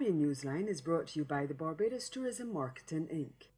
Caribbean Newsline is brought to you by the Barbados Tourism Marketing Inc.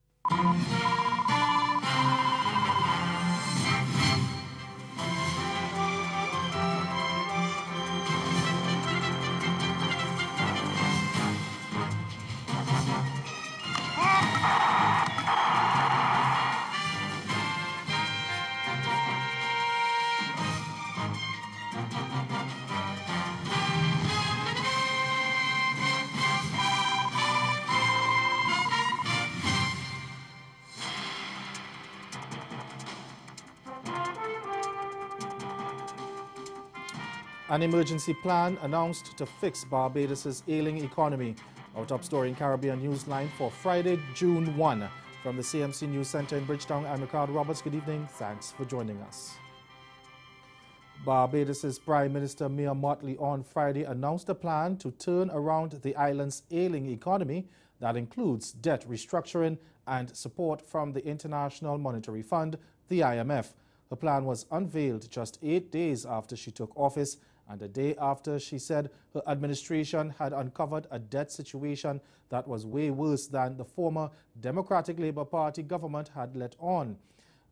An emergency plan announced to fix Barbados' ailing economy. Our top story in Caribbean Newsline for Friday, June 1. From the CMC News Center in Bridgetown, I'm Ricardo Roberts. Good evening. Thanks for joining us. Barbados' Prime Minister Mia Mottley on Friday announced a plan to turn around the island's ailing economy that includes debt restructuring and support from the International Monetary Fund, the IMF. Her plan was unveiled just 8 days after she took office and a day after she said her administration had uncovered a debt situation that was way worse than the former Democratic Labour Party government had let on.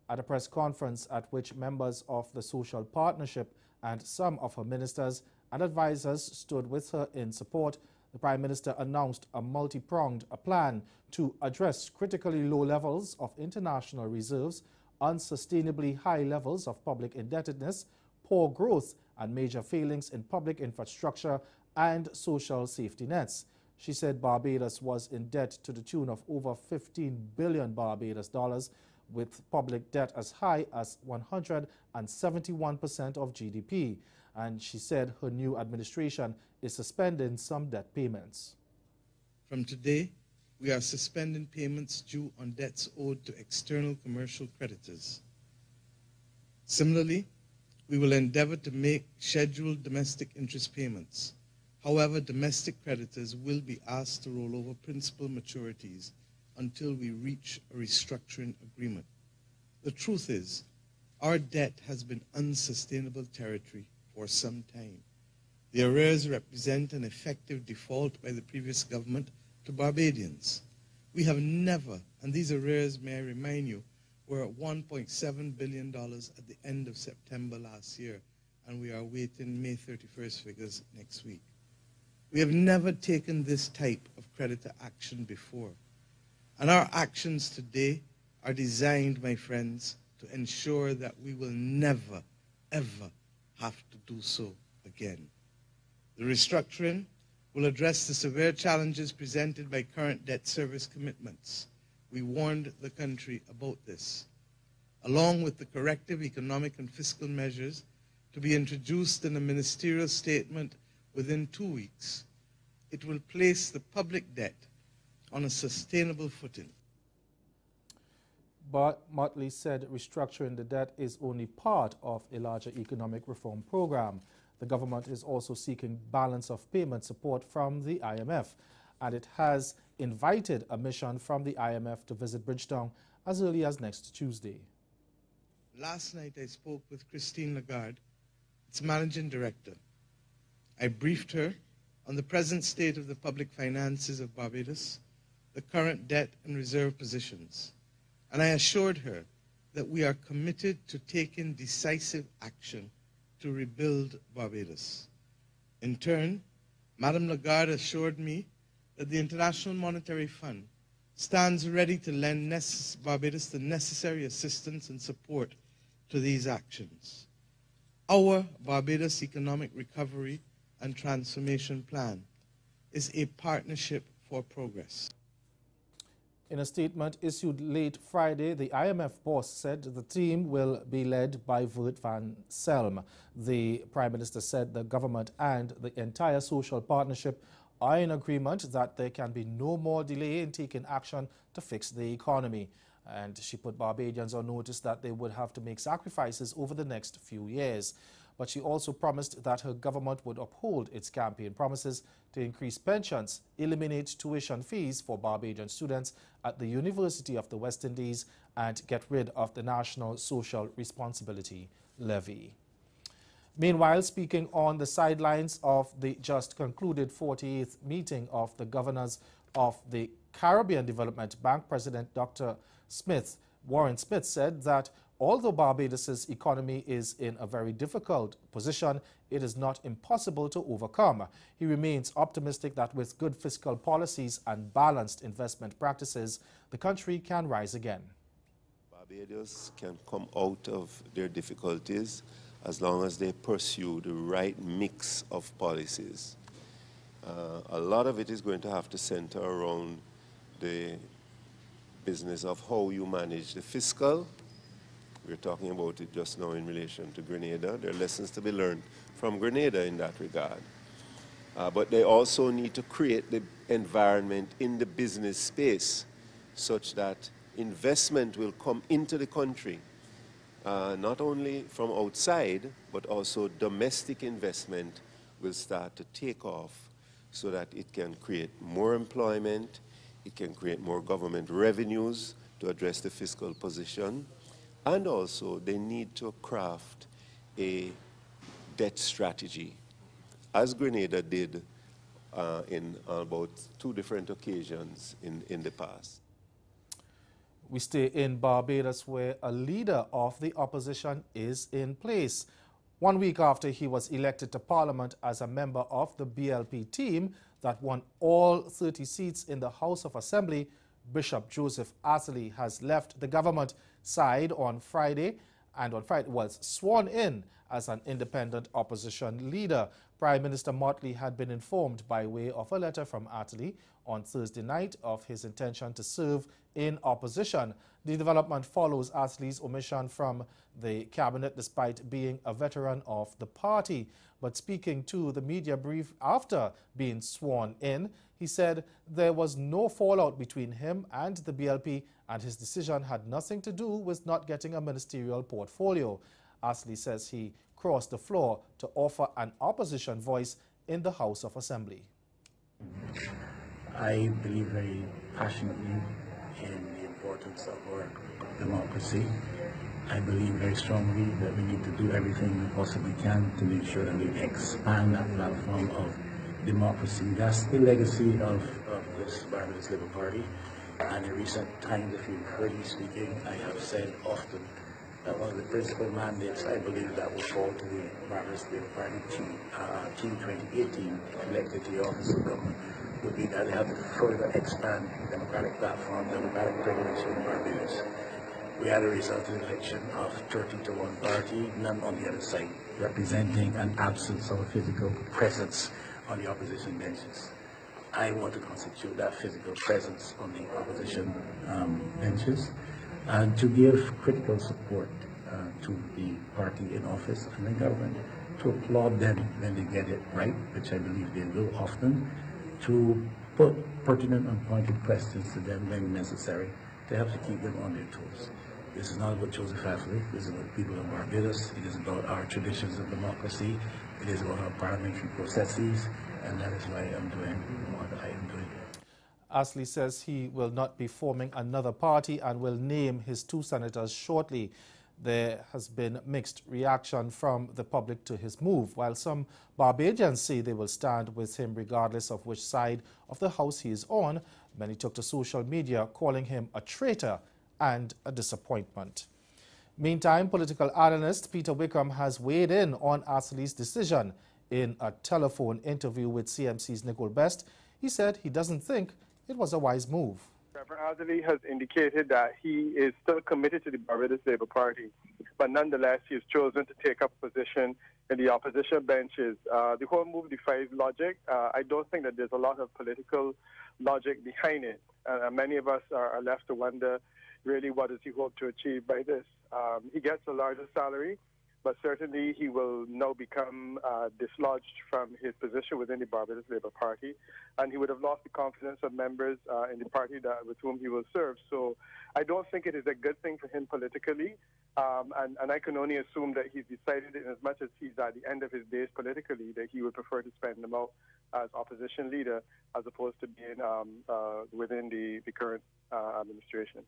At a press conference at which members of the social partnership and some of her ministers and advisers stood with her in support, the Prime Minister announced a multi-pronged plan to address critically low levels of international reserves, unsustainably high levels of public indebtedness, poor growth, and major failings in public infrastructure and social safety nets. She said Barbados was in debt to the tune of over 15 billion Barbados dollars, with public debt as high as 171% of GDP. And she said her new administration is suspending some debt payments. From today, we are suspending payments due on debts owed to external commercial creditors. Similarly, we will endeavor to make scheduled domestic interest payments. However, domestic creditors will be asked to roll over principal maturities until we reach a restructuring agreement. The truth is, our debt has been unsustainable territory for some time. The arrears represent an effective default by the previous government to Barbadians. We have never, and these arrears, may I remind you, were at $1.7 billion at the end of September last year, and we are awaiting May 31st figures next week. We have never taken this type of creditor action before, and our actions today are designed, my friends, to ensure that we will never, ever have to do so again. The restructuring will address the severe challenges presented by current debt service commitments. We warned the country about this, along with the corrective economic and fiscal measures to be introduced in a ministerial statement within 2 weeks. It will place the public debt on a sustainable footing. But Mottley said restructuring the debt is only part of a larger economic reform program. The government is also seeking balance of payment support from the IMF, and it has invited a mission from the IMF to visit Bridgetown as early as next Tuesday. Last night I spoke with Christine Lagarde, its managing director. I briefed her on the present state of the public finances of Barbados, the current debt and reserve positions, and I assured her that we are committed to taking decisive action to rebuild Barbados. In turn, Madame Lagarde assured me that the International Monetary Fund stands ready to lend Barbados the necessary assistance and support to these actions. Our Barbados Economic Recovery and Transformation Plan is a partnership for progress. In a statement issued late Friday, the IMF boss said the team will be led by Vert van Selm. The Prime Minister said the government and the entire social partnership are in agreement that there can be no more delay in taking action to fix the economy. And she put Barbadians on notice that they would have to make sacrifices over the next few years. But she also promised that her government would uphold its campaign promises to increase pensions, eliminate tuition fees for Barbadian students at the University of the West Indies, and get rid of the National Social Responsibility Levy. Meanwhile, speaking on the sidelines of the just concluded 48th meeting of the governors of the Caribbean Development Bank, President Dr. Warren Smith said that although Barbados' economy is in a very difficult position, it is not impossible to overcome. He remains optimistic that with good fiscal policies and balanced investment practices, the country can rise again. Barbados can come out of their difficulties as long as they pursue the right mix of policies. A lot of it is going to have to center around the business of how you manage the fiscal. We're talking about it just now in relation to Grenada. There are lessons to be learned from Grenada in that regard. But they also need to create the environment in the business space such that investment will come into the country, not only from outside, but also domestic investment will start to take off so that it can create more employment, it can create more government revenues to address the fiscal position, and also they need to craft a debt strategy, as Grenada did in about 2 different occasions in the past. We stay in Barbados, where a leader of the opposition is in place. 1 week after he was elected to Parliament as a member of the BLP team that won all 30 seats in the House of Assembly, Bishop Joseph Astley has left the government side on Friday and was sworn in as an independent opposition leader. Prime Minister Motley had been informed by way of a letter from Astley on Thursday night of his intention to serve in opposition. The development follows Astley's omission from the cabinet despite being a veteran of the party. But speaking to the media brief after being sworn in, he said there was no fallout between him and the BLP and his decision had nothing to do with not getting a ministerial portfolio. Astley says he crossed the floor to offer an opposition voice in the House of Assembly. I believe very passionately in the importance of our democracy. I believe very strongly that we need to do everything we possibly can to make sure that we expand that platform of democracy. That's the legacy of this Barbados Labour Party. And in recent times, if you've heard me speaking, I have said often that one of the principal mandates I believe that will fall to the Barbados Labour Party team 2018, elected to the office of government, would be that they have to further expand the democratic platform, democratic privilege in Barbados. We had a result of the election of 30 to 1 party, none on the other side, representing an absence of a physical presence on the opposition benches. I want to constitute that physical presence on the opposition benches and to give critical support to the party in office and the government, to applaud them when they get it right, which I believe they will often, to put pertinent and pointed questions to them when necessary, to help to keep them on their toes. This is not about Joseph Astley, this is about the people of Barbados, it is about our traditions of democracy, it is about our parliamentary processes, and that is why I'm doing what I am doing. Astley says he will not be forming another party and will name his 2 senators shortly. There has been mixed reaction from the public to his move, while some Barbadians say they will stand with him regardless of which side of the House he is on. Many took to social media calling him a traitor and a disappointment. Meantime, political analyst Peter Wickham has weighed in on Astley's decision. In a telephone interview with CMC's Nicole Best, he said he doesn't think it was a wise move. Reverend Astley has indicated that he is still committed to the Barbados Labour Party, but nonetheless he has chosen to take up a position in the opposition benches. The whole move defies logic. I don't think that there's a lot of political logic behind it. Many of us are left to wonder, really, what does he hope to achieve by this? He gets a larger salary, but certainly he will now become dislodged from his position within the Barbados Labour Party, and he would have lost the confidence of members in the party with whom he will serve. So I don't think it is a good thing for him politically, and I can only assume that he's decided, in as much as he's at the end of his days politically, that he would prefer to spend them out as opposition leader as opposed to being within the current administration.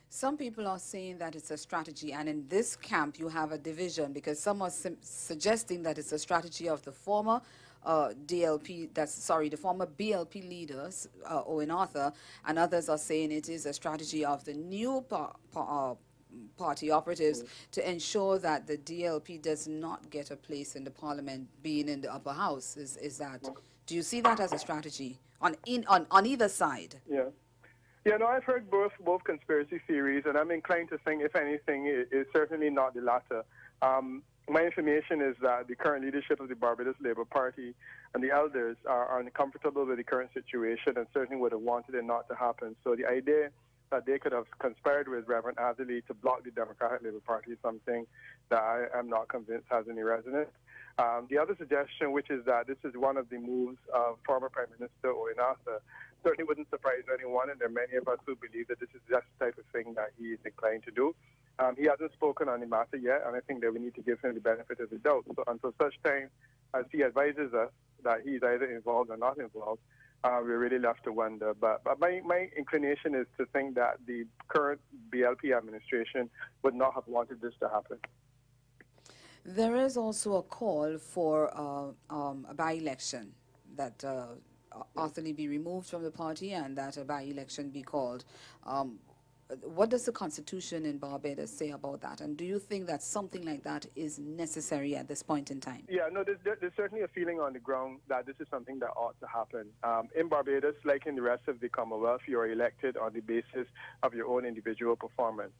Some people are saying that it's a strategy, and in this camp you have a division, because some are suggesting that it's a strategy of the former the former BLP leaders, Owen Arthur, and others are saying it is a strategy of the new party operatives to ensure that the DLP does not get a place in the parliament, being in the upper house. Do you see that as a strategy on either side? Yeah. Yeah, no, I've heard both conspiracy theories, and I'm inclined to think, if anything, it's certainly not the latter. My information is that the current leadership of the Barbados Labour Party and the elders are uncomfortable with the current situation and certainly would have wanted it not to happen. So the idea that they could have conspired with Reverend Adderley to block the Democratic Labour Party is something that I am not convinced has any resonance. The other suggestion, which is that this is one of the moves of former Prime Minister Owen Arthur, certainly wouldn't surprise anyone, and there are many of us who believe that this is just the type of thing that he is inclined to do. He hasn't spoken on the matter yet, and I think that we need to give him the benefit of the doubt. So until such time as he advises us that he's either involved or not involved, we're really left to wonder. But my inclination is to think that the current BLP administration would not have wanted this to happen. There is also a call for a by-election, that Arthur Lee be removed from the party and that a by-election be called. What does the Constitution in Barbados say about that? And do you think that something like that is necessary at this point in time? Yeah, no, there's certainly a feeling on the ground that this is something that ought to happen. In Barbados, like in the rest of the Commonwealth, you are elected on the basis of your own individual performance.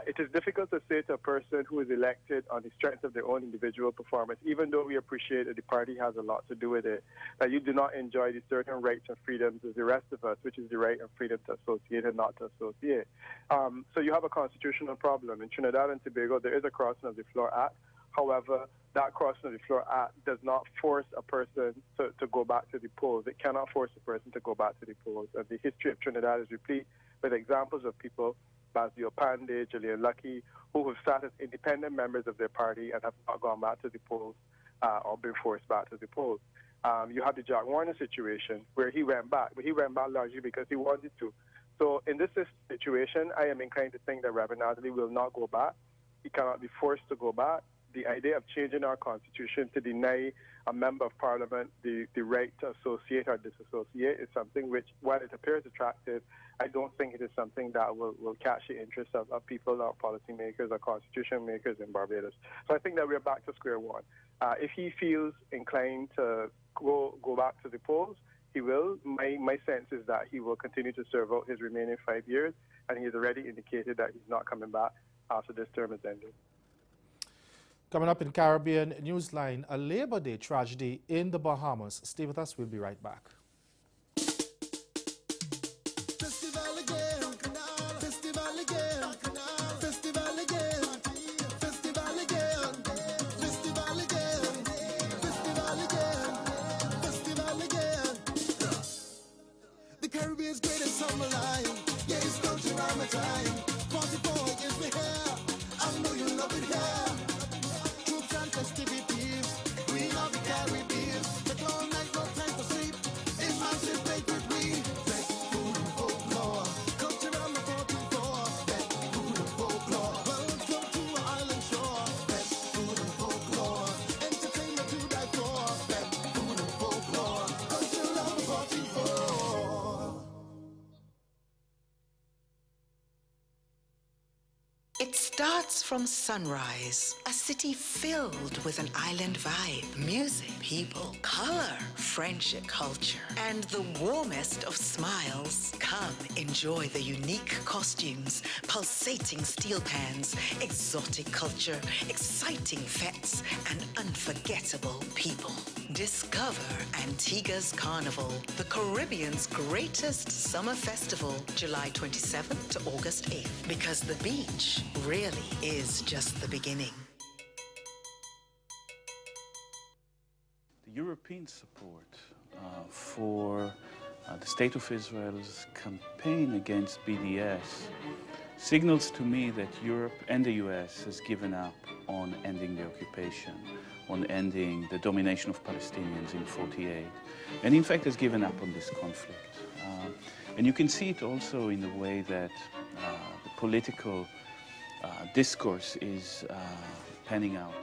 It is difficult to say to a person who is elected on the strength of their own individual performance, even though we appreciate that the party has a lot to do with it, that you do not enjoy the certain rights and freedoms as the rest of us, which is the right and freedom to associate and not to associate. So you have a constitutional problem. In Trinidad and Tobago, there is a Crossing of the Floor Act. However, that Crossing of the Floor Act does not force a person to go back to the polls. It cannot force a person to go back to the polls. And the history of Trinidad is replete with examples of people, Basio Pandey, Julian Lucky, who have sat as independent members of their party and have not gone back to the polls or been forced back to the polls. You have the Jack Warner situation where he went back, but he went back largely because he wanted to. So in this situation, I am inclined to think that Reverend Adderley will not go back. He cannot be forced to go back. The idea of changing our constitution to deny a member of parliament the right to associate or disassociate is something which, while it appears attractive, I don't think it is something that will catch the interest of people or policymakers or constitution makers in Barbados. So I think that we're back to square one. If he feels inclined to go back to the polls, he will. My sense is that he will continue to serve out his remaining 5 years, and he has already indicated that he's not coming back after this term is ended. Coming up in Caribbean Newsline, a Labor Day tragedy in the Bahamas. Stay with us, we'll be right back. The Caribbean's greatest summer line. Yeah, it's country around my time. 44 is me here. I know you love it here. Troops and festivities. We love the Caribbean. Take all night, no time for sleep. Emancipate with we. Black food and folklore. Country around the 44. Black food and folklore. Welcome to our island shore. Black food and folklore. Entertainment to die for. Black food and folklore. Country around the 44. It starts from sunrise, a city filled with an island vibe, music, people, color, friendship, culture, and the warmest of smiles. Come enjoy the unique costumes, pulsating steel pans, exotic culture, exciting fetes, and unforgettable people. Discover Antigua's Carnival, the Caribbean's greatest summer festival, July 27th to August 8th, because the beach really is just the beginning. The European support for the State of Israel's campaign against BDS signals to me that Europe and the US has given up on ending the occupation, on ending the domination of Palestinians in '48, and in fact has given up on this conflict. And you can see it also in the way that the political discourse is panning out.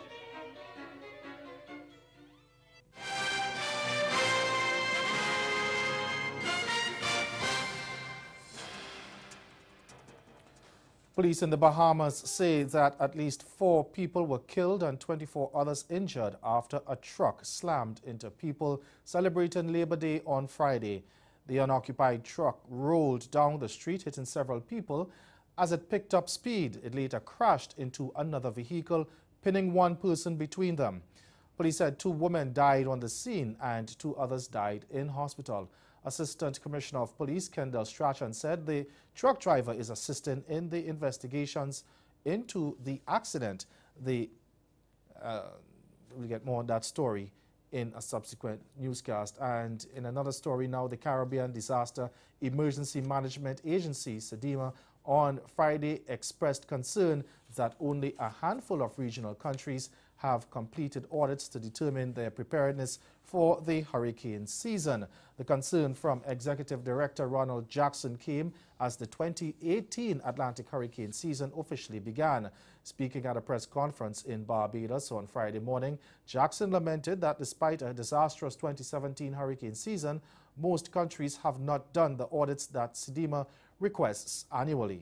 Police in the Bahamas say that at least 4 people were killed and 24 others injured after a truck slammed into people celebrating Labor Day on Friday. The unoccupied truck rolled down the street, hitting several people. As it picked up speed, it later crashed into another vehicle, pinning one person between them. Police said 2 women died on the scene and 2 others died in hospital. Assistant Commissioner of Police Kendall Strachan said the truck driver is assisting in the investigations into the accident. We'll get more on that story in a subsequent newscast. And in another story now, the Caribbean Disaster Emergency Management Agency, SEDEMA, on Friday expressed concern that only a handful of regional countries have completed audits to determine their preparedness for the hurricane season. The concern from Executive Director Ronald Jackson came as the 2018 Atlantic hurricane season officially began. Speaking at a press conference in Barbados on Friday morning, Jackson lamented that despite a disastrous 2017 hurricane season, most countries have not done the audits that SEDEMA requests annually.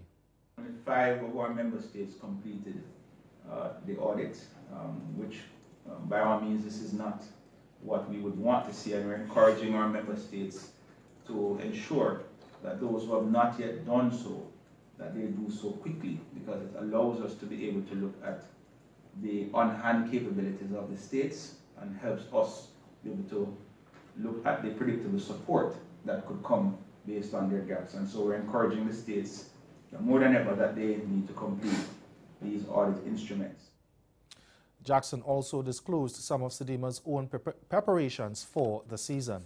5 of our member states completed the audit, which by all means this is not what we would want to see, and we're encouraging our member states to ensure that those who have not yet done so, that they do so quickly, because it allows us to be able to look at the on-hand capabilities of the states and helps us be able to look at the predictable support that could come based on their gaps. And so we're encouraging the states more than ever that they need to complete these audit instruments. Jackson also disclosed some of SEDEMA's own preparations for the season.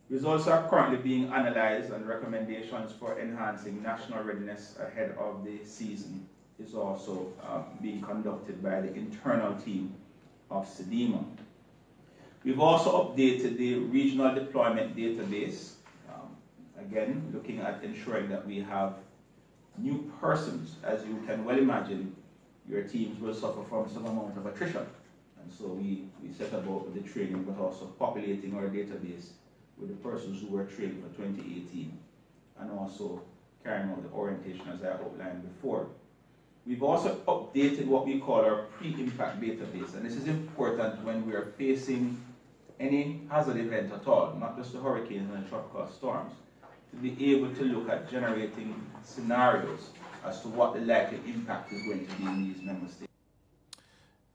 Results are currently being analyzed, and recommendations for enhancing national readiness ahead of the season is also being conducted by the internal team of SEDEMA. We've also updated the regional deployment database, again looking at ensuring that we have new persons. As you can well imagine, your teams will suffer from some amount of attrition, and so we set about with the training, but also populating our database with the persons who were trained for 2018, and also carrying out the orientation as I outlined before. We've also updated what we call our pre-impact database, and this is important when we are facing any hazard event at all, not just the hurricanes and the tropical storms, to be able to look at generating scenarios as to what the likely impact is going to be in these member states.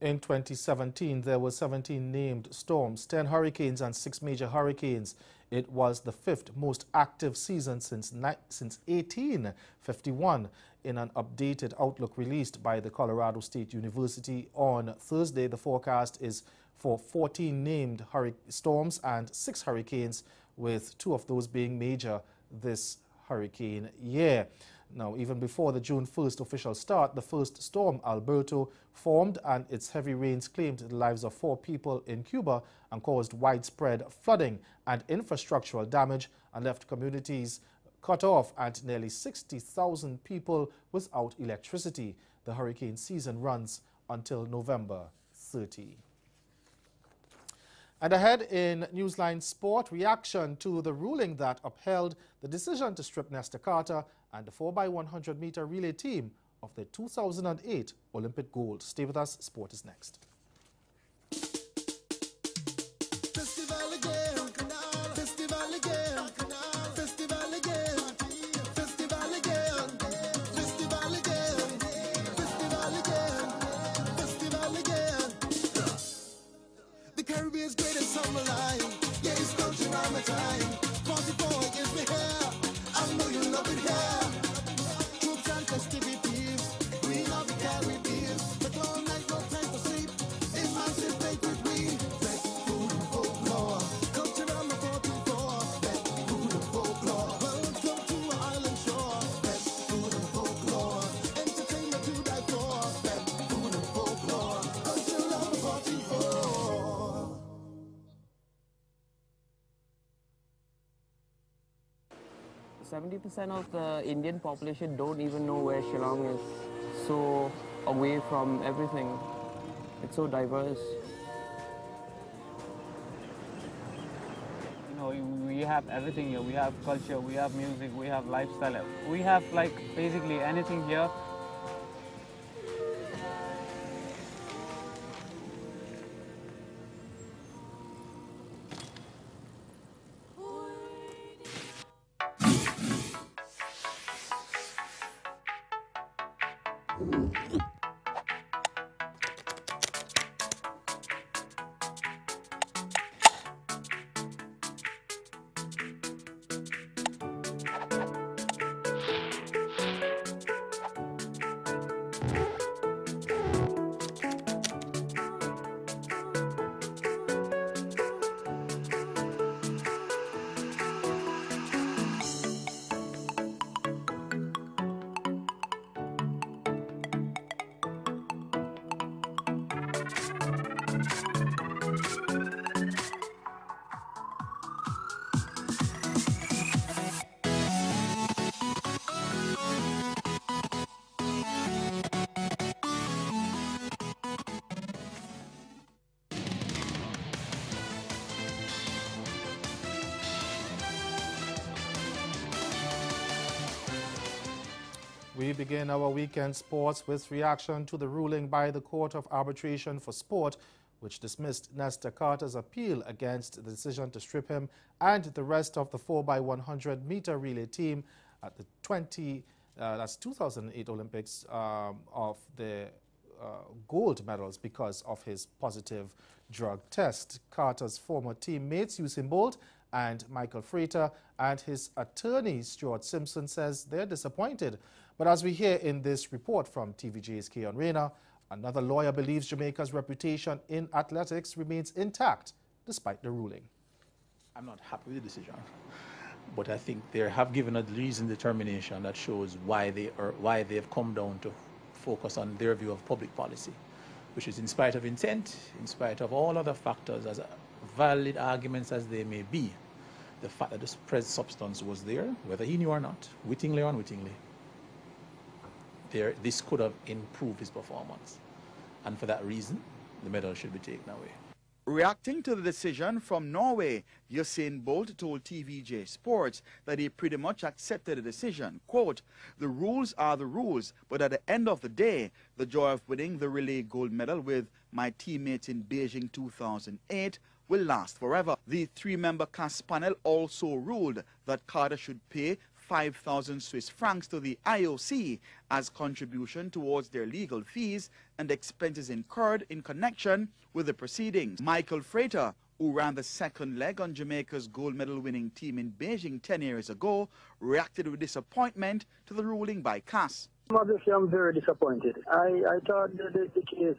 In 2017, there were 17 named storms, 10 hurricanes and 6 major hurricanes. It was the 5th most active season since 1851. In an updated outlook released by the Colorado State University on Thursday, the forecast is for 14 named storms and 6 hurricanes, with 2 of those being major this hurricane year. Now, even before the June 1st official start, the first storm, Alberto, formed, and its heavy rains claimed the lives of 4 people in Cuba and caused widespread flooding and infrastructural damage and left communities cut off and nearly 60,000 people without electricity. The hurricane season runs until November 30. And ahead in Newsline Sport, reaction to the ruling that upheld the decision to strip Nesta Carter and the 4x100 meter relay team of the 2008 Olympic gold. Stay with us. Sport is next. Festival again, festival again, festival again, festival again, festival again, festival again, festival again. The Caribbean's greatest summer line, yeah, it's country around my time. 44 gives me hair, I know you love it here. Troops and festivities, we love the Caribbean, but all night no time for sleep. 70% of the Indian population don't even know where Shillong is. So away from everything. It's so diverse. You know, we have everything here. We have culture, we have music, we have lifestyle. We have like basically anything here. We begin our weekend sports with reaction to the ruling by the Court of Arbitration for Sport, which dismissed Nestor Carter's appeal against the decision to strip him and the rest of the 4x100 meter relay team at the 2008 Olympics of the gold medals because of his positive drug test. Carter's former teammates Usain Bolt and Michael Frater and his attorney Stuart Simpson says they're disappointed. But as we hear in this report from TVJ's Keon Rayner, another lawyer believes Jamaica's reputation in athletics remains intact despite the ruling. I'm not happy with the decision, but I think they have given a reasoned determination that shows why they've come down to focus on their view of public policy, which is in spite of intent, in spite of all other factors, as valid arguments as they may be, the fact that the suppressed substance was there, whether he knew or not, wittingly or unwittingly, this could have improved his performance. And for that reason, the medal should be taken away. Reacting to the decision from Norway, Usain Bolt told TVJ Sports that he pretty much accepted the decision. Quote, "The rules are the rules, but at the end of the day, the joy of winning the relay gold medal with my teammates in Beijing 2008 will last forever." The three-member CAS panel also ruled that Carter should pay 5,000 Swiss francs to the IOC as contribution towards their legal fees and expenses incurred in connection with the proceedings. Michael Frater, who ran the second leg on Jamaica's gold medal winning team in Beijing 10 years ago, reacted with disappointment to the ruling by CAS. Obviously, I'm very disappointed. I thought the case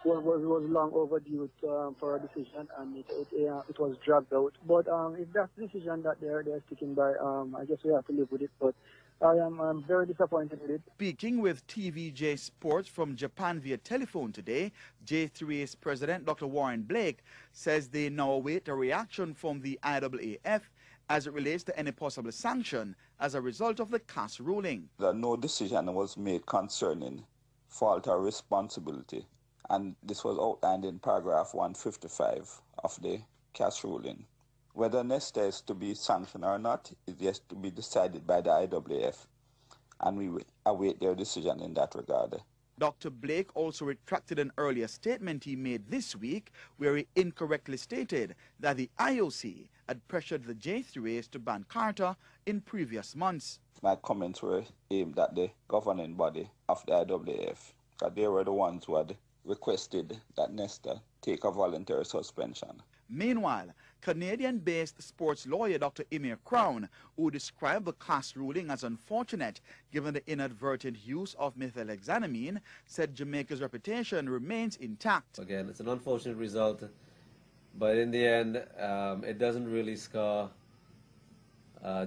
was long overdue for a decision, and it was dragged out. But if that's the decision that they're sticking by, I guess we have to live with it. But I'm very disappointed with it. Speaking with TVJ Sports from Japan via telephone today, J3A's president, Dr. Warren Blake, says they now await a reaction from the IAAF as it relates to any possible sanction as a result of the CAS ruling. No decision was made concerning fault or responsibility, and this was outlined in paragraph 155 of the CAS ruling. Whether Nestor is to be sanctioned or not is yet to be decided by the IAAF, and we will await their decision in that regard. Dr. Blake also retracted an earlier statement he made this week where he incorrectly stated that the IOC had pressured the J3As to ban Carter in previous months. My comments were aimed at the governing body of the IAAF, because they were the ones who had requested that Nestor take a voluntary suspension. Meanwhile, Canadian-based sports lawyer Dr. Emir Crown, who described the CAS ruling as unfortunate given the inadvertent use of methylhexanamine, said Jamaica's reputation remains intact. Again, it's an unfortunate result, but in the end, it doesn't really scar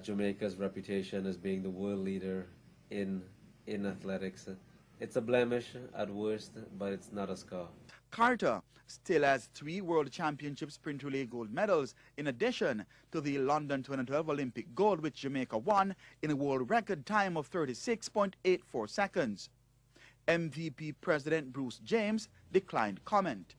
Jamaica's reputation as being the world leader in athletics. It's a blemish at worst, but it's not a scar. Carter still has 3 World Championship sprint relay gold medals, in addition to the London 2012 Olympic gold, which Jamaica won in a world record time of 36.84 seconds. MVP President Bruce James declined comment.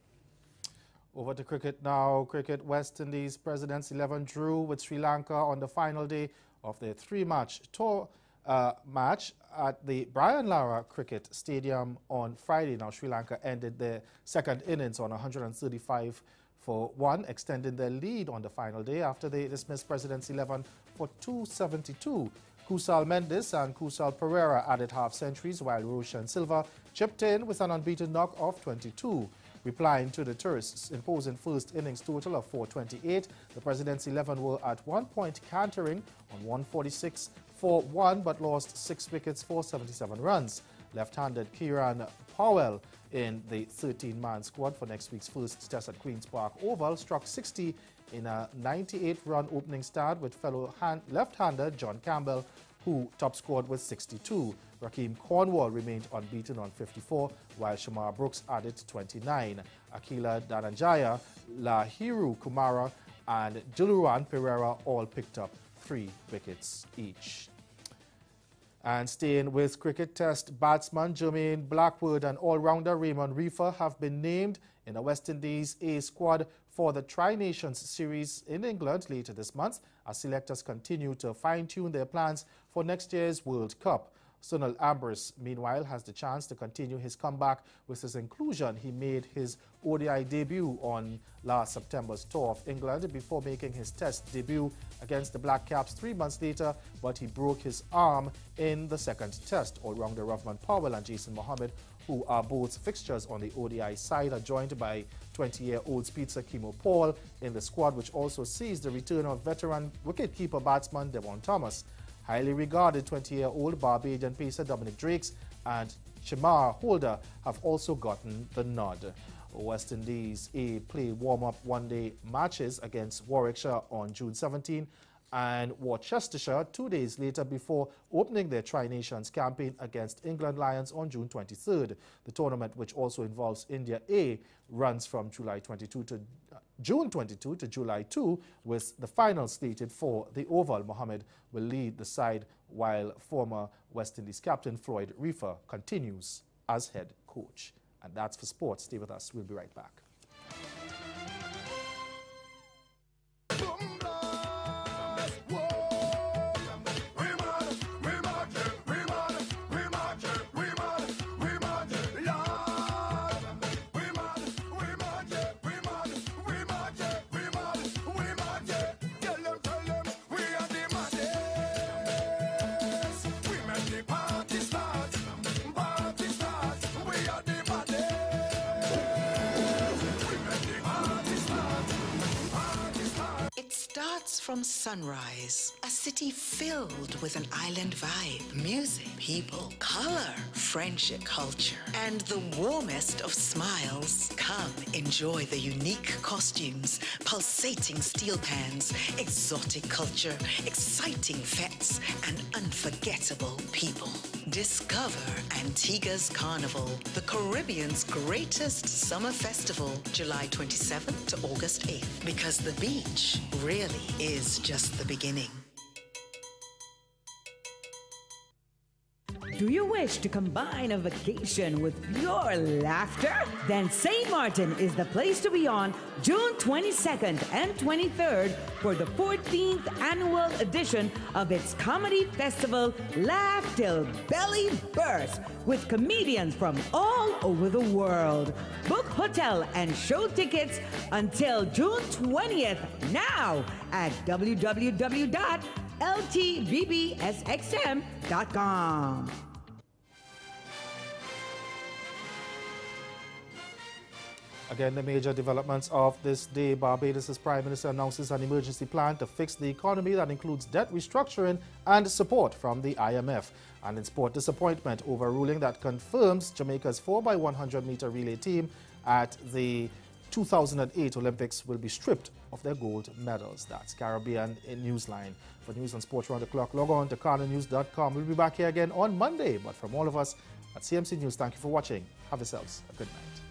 Over to cricket now. Cricket West Indies President's 11 drew with Sri Lanka on the final day of their 3-match tour match at the Brian Lara Cricket Stadium on Friday. Now, Sri Lanka ended their second innings on 135 for 1, extending their lead on the final day after they dismissed President's 11 for 272. Kusal Mendes and Kusal Pereira added half-centuries, while Roshan Silva chipped in with an unbeaten knock of 22. Replying to the tourists' imposing first innings total of 428, the President's 11 were at 1 point cantering on 146 for 1, but lost 6 wickets for 77 runs. Left-handed Kieran Powell in the 13-man squad for next week's first test at Queen's Park Oval struck 60 in a 98-run opening start with fellow left-hander John Campbell, who top-scored with 62. Rakeem Cornwall remained unbeaten on 54, while Shamar Brooks added 29. Akila Dhananjaya, Lahiru Kumara, and Juluran Pereira all picked up 3 wickets each. And staying with cricket, Test batsman Jermaine Blackwood and all-rounder Raymond Reifer have been named in the West Indies A squad for the Tri-Nations Series in England later this month, as selectors continue to fine-tune their plans for next year's World Cup. Sunil Ambrose, meanwhile, has the chance to continue his comeback with his inclusion. He made his ODI debut on last September's tour of England before making his Test debut against the Black Caps 3 months later, but he broke his arm in the second Test. All-rounder Rovman Powell and Jason Mohammed, who are both fixtures on the ODI side, are joined by 20-year-old Spitzer Kimo Paul in the squad, which also sees the return of veteran wicketkeeper batsman Devon Thomas. Highly regarded 20-year-old Barbadian pacer Dominic Drakes and Shamar Holder have also gotten the nod. West Indies A play warm-up one-day matches against Warwickshire on June 17 and Worcestershire 2 days later before opening their Tri-Nations campaign against England Lions on June 23rd. The tournament, which also involves India A, runs from June 22 to July 2, with the final slated for the Oval. Mohammed will lead the side, while former West Indies captain Floyd Reifer continues as head coach. And that's for sports. Stay with us. We'll be right back. From sunrise, a city filled with an island vibe, music, people, color, friendship, culture, and the warmest of smiles. Come enjoy the unique costumes, pulsating steel pans, exotic culture, exciting fetes, and unforgettable people. Discover Antigua's Carnival, the Caribbean's greatest summer festival, July 27th to August 8th, because the beach really is just the beginning. Do you wish to combine a vacation with pure laughter? Then St. Martin is the place to be on June 22nd and 23rd for the 14th annual edition of its comedy festival, Laugh Till Belly Burst, with comedians from all over the world. Book hotel and show tickets until June 20th now at www.ltbbsxm.com. Again, the major developments of this day. Barbados' Prime Minister announces an emergency plan to fix the economy that includes debt restructuring and support from the IMF. And in sport, disappointment over ruling that confirms Jamaica's 4x100-meter relay team at the 2008 Olympics will be stripped of their gold medals. That's Caribbean in Newsline. For news on sports round the clock, log on to CarnaNews.com. We'll be back here again on Monday. But from all of us at CMC News, thank you for watching. Have yourselves a good night.